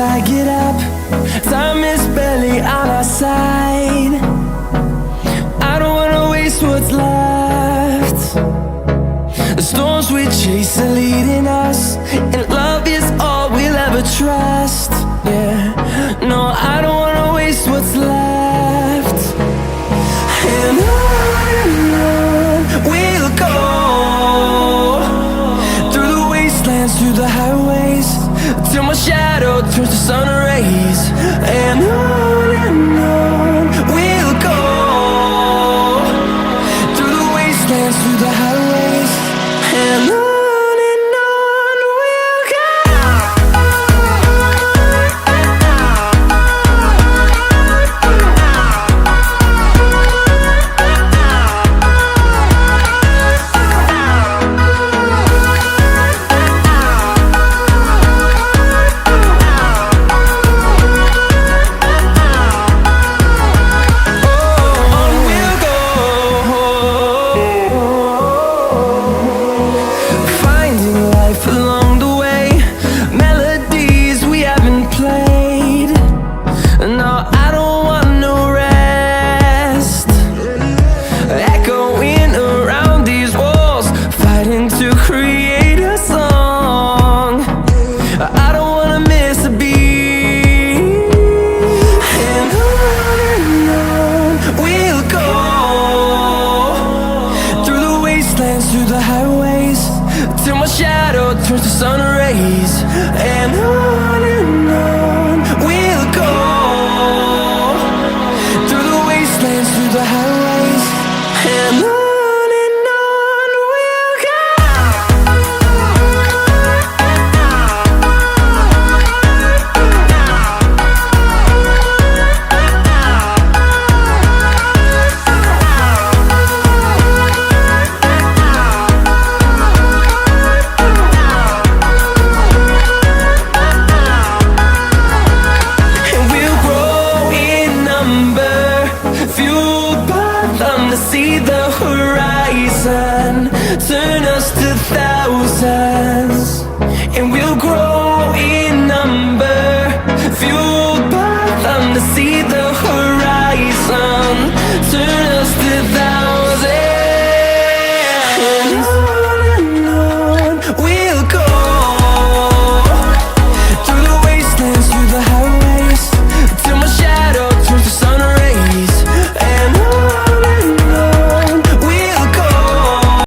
I get up. Time is barely on our side. I don't wanna waste what's left. The storms we chase are leading us, and love is all we'll ever trust. Yeah, no, I don't wanna waste what's left. And on we'll go, through the wastelands, through the highways, till my shadow turns to sun rays. And on we'll go, through the wastelands, through the highways, and on we'll go. To create a song, I don't wanna miss a beat. And on we'll go, through the wastelands, through the highways, till my shadow turns to sun rays. And on we'll go, through the wastelands, through the highways, and on. See the horizon turn us to thousands, and we'll grow